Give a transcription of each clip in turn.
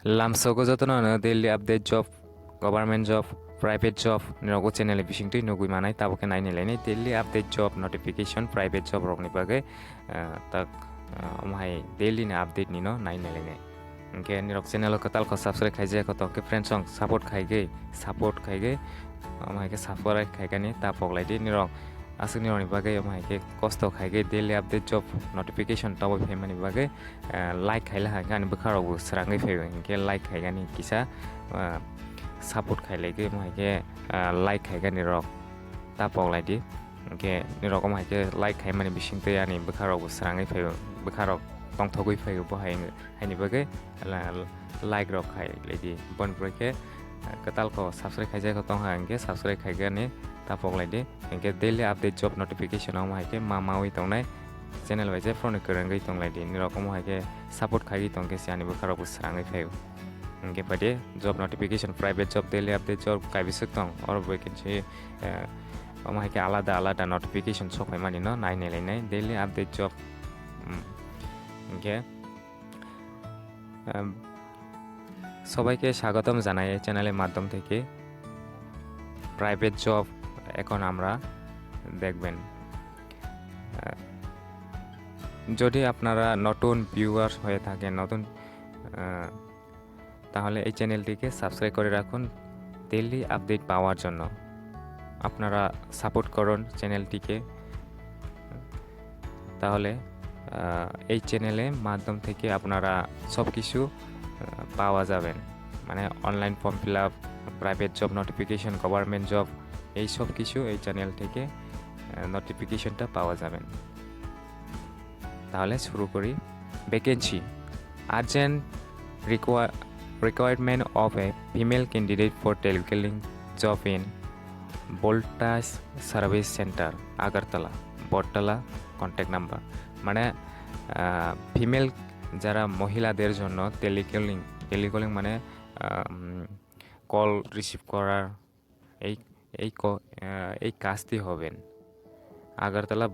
Lamsogo joto no daily update job, government job, private job, nirok channel bisingtwi nugui manai taboke nai nilai daily update job notification private job rokni bagai tak omhai daily na update ni no nai nilai ke nirok channel ko tal ko subscribe khaijak ko ke friends song support khaige omhai ke support khaigani tapoklaidi nirok asuk nirokni bagai omhai ke kosto khaige daily update job notification tabo phaimani bagai like khaila hangani bukharok srangai phaigo ke like khaigani kisa support khailege omhai ke like khaigani rok tapoklaidi ke nirok omhai ke like khaimani bisingtwi ani bukharok srangai phaigo bukharok tongthogui phaigo bohai haini bagai like rok khailedi bonbroi ke katal ko subscribe khaijak ko tongha angke subscribe khaigani tapoklaidi angke daily update job notification omhai ke manwi tongnai channel by je phone korangai tonglaidi nirok omhai ke support khaigi tongke siani bukharok srangai phaigo angke pade job notification private job daily update job kaibisuk tong or vacancy omhai ke alada notification sokphai mani no nai nai daily update job angke সবাইকে স্বাগতম জানাই এই চ্যানেলের মাধ্যম থেকে private job এখন আমরা দেখবেন যদি আপনারা নতুন ভিউয়ার্স হয়ে থাকেন তাহলে এই চ্যানেলটিকে সাবস্ক্রাইব করে রাখুন ডেইলি আপডেট পাওয়ার জন্য আপনারা সাপোর্ট করুন চ্যানেলটিকে তাহলে এই চ্যানেলের মাধ্যম থেকে আপনারা সব কিছু পাওয়া যাবেন মানে online form fill up private job notification government job এই সব কিছু এই চ্যানেল থেকে নোটিফিকেশনটা পাওয়া যাবেন তাহলে শুরু করি vacancy urgent requirement of a female candidate for telecalling job in voltage service center agartala botala contact number মানে ফিমেল যারা মহিলাদের জন্য টেলিকলিং মানে কল রিসিভ করার এই কাজটি হবেন আগারতলা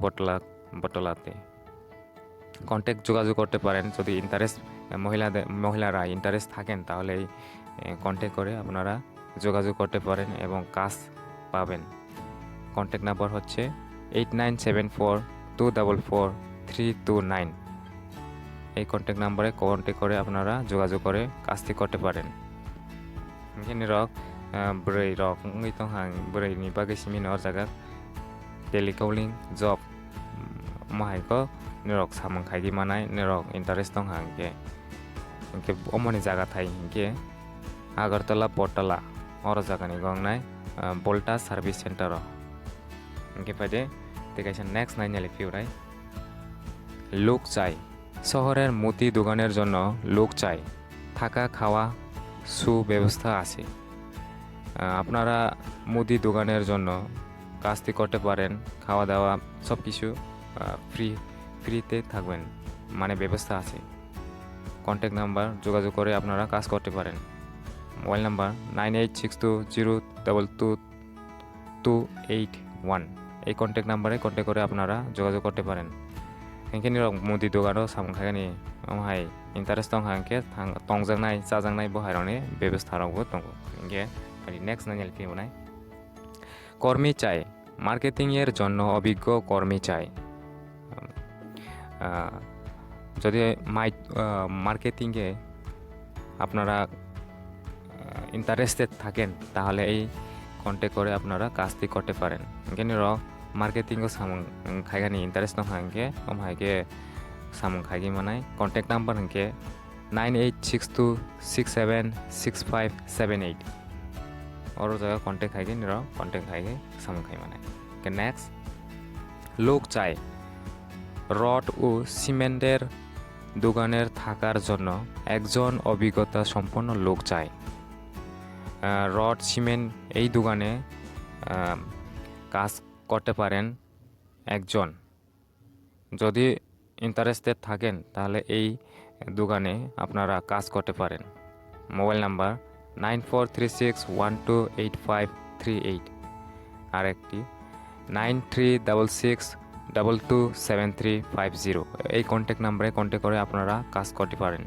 বটলাতে কন্ট্যাক্ট যোগাযোগ করতে পারেন যদি মহিলারা ইন্টারেস্ট থাকেন তাহলে কন্ট্যাক্ট করে আপনারা যোগাযোগ করতে পারেন এবং কাজ পাবেন কন্ট্যাক্ট নাম্বার হচ্ছে 8974244329 এই কন্ট্যাক্ট নাম্বারে কন্ট্যাক্ট করে আপনারা যোগাযোগ করে কাজটি করতে পারেন nirok brai rok ngi tong hang brai ni bagai simi nor jaga telecalling job mahai ko nirok samang khaigi manai nirok interest tong hang ke omoni jaga thai ke agartala botala or jaga ni gongnai voltage service center ke pade দেখাইছেন next nine লিখিও রাই লোক চাই শহরের মুদি দোকানের জন্য লোক চাই থাকা খাওয়া সুব্যবস্থা আছে আপনারা মুদি দোকানের জন্য কাজটি করতে পারেন খাওয়া দাওয়া সব কিছু ফ্রিতে থাকবেন মানে ব্যবস্থা আছে কন্ট্যাক্ট নাম্বার যোগাযোগ করে আপনারা কাজ করতে পারেন মোবাইল নাম্বার 9862022281 এই কন্ট্যাক্ট নাম্বারে কন্ট্যাক্ট করে আপনারা যোগাযোগ করতে পারেন এখানে মুদি দোকানও সামখাগানি ওহাই ইন্টারেস্ট দं হাंके তংজাংনাই চাজাংনাই বহাইরনি ব্যবস্থা রাখবো দं ইনকে নেক্সট নাইল ফিউনাই কর্মী চাই মার্কেটিং এর জন্য অভিজ্ঞ কর্মী চাই যদি মার্কেটিং এ আপনারা ইন্টারেস্টেড থাকেন তাহলে এই কন্ট্যাক্ট করে আপনারা কাজটি করতে পারেন এখানে মার্কেটিং ও সামং খাইগানি ইন্টারেস্ট দं হাंके ওমহাইকে সামং খাইগি মানাই কন্ট্যাক্ট নাম্বার হাंके 9862676578 और जगह कॉन्टेक्ट खाएगी निरा कॉन्टेक्ट खाएगी सामू खाई माने के नेक्स्ट लोक চাই রড ও সিমেন্টের দোকানের থাকার জন্য একজন অভিজ্ঞতা সম্পন্ন লোক চাই রড সিমেন্ট এই দোকানে কাজ করতে পারেন একজন যদি ইন্টারেস্টেড থাকেন তাহলে এই দোকানে আপনারা কাজ করতে পারেন মোবাইল নাম্বার 9436128538 আর একটি 9366227350 এই কন্ট্যাক্ট নাম্বারে কন্ট্যাক্ট করে আপনারা কাজ করতে পারেন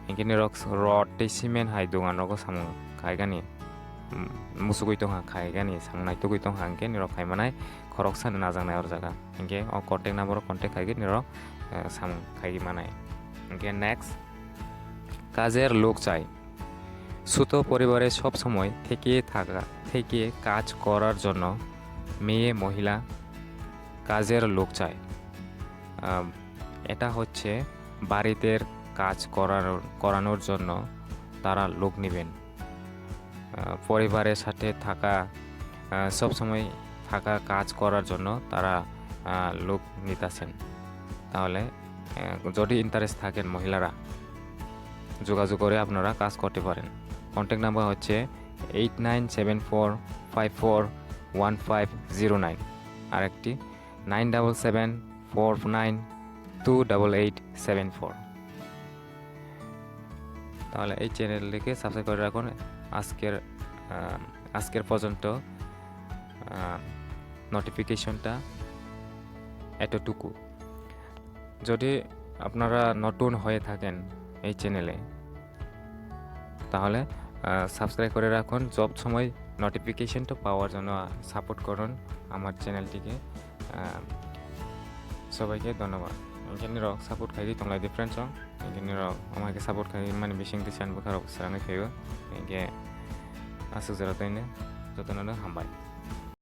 hinkhe nirok rod tei cement hai dogan rogo samung khaigani musugui tongha khaigani sangnai tugui tongha hinkhe nirok khaimanai khoroksa najangnai or jaga hinkhe o contact number contact khaighe nirok samung khaigi manai hinkhe next কাজের লোক চাই ছোট পরিবারে সব সময় থেকে কাজ করার জন্য মেয়ে মহিলা কাজের লোক চায় এটা হচ্ছে বাড়িতে কাজ করানোর জন্য তারা লোক নেবেন পরিবারের সাথে সব সময় কাজ করার জন্য তারা লোক নিতেছেন তাহলে যদি ইন্টারেস্ট থাকেন মহিলারা যোগাযোগ করে আপনারা কাজ করতে পারেন কন্ট্যাক্ট নাম্বার হচ্ছে 8974541509 আরেকটি 9774928874 তাহলে এই চ্যানেলটিকে সাবস্ক্রাইব করে রাখুন আজকের পর্যন্ত নোটিফিকেশনটা এতটুকু যদি আপনারা নতুন হয়ে থাকেন এই চ্যানেলে তাহলে সাবস্ক্রাইব করে রাখুন সব সময় নোটিফিকেশনটা পাওয়ার জন্য সাপোর্ট করুন আমার চ্যানেলটিকে সবাইকে ধন্যবাদ nirok সাপোর্ট খাই tonglaidi friends nirok আমাকে সাপোর্ট খাই মানে bisingtwi চানবো খারাপ সারানো খাইবো asuk jara taine jotono hambai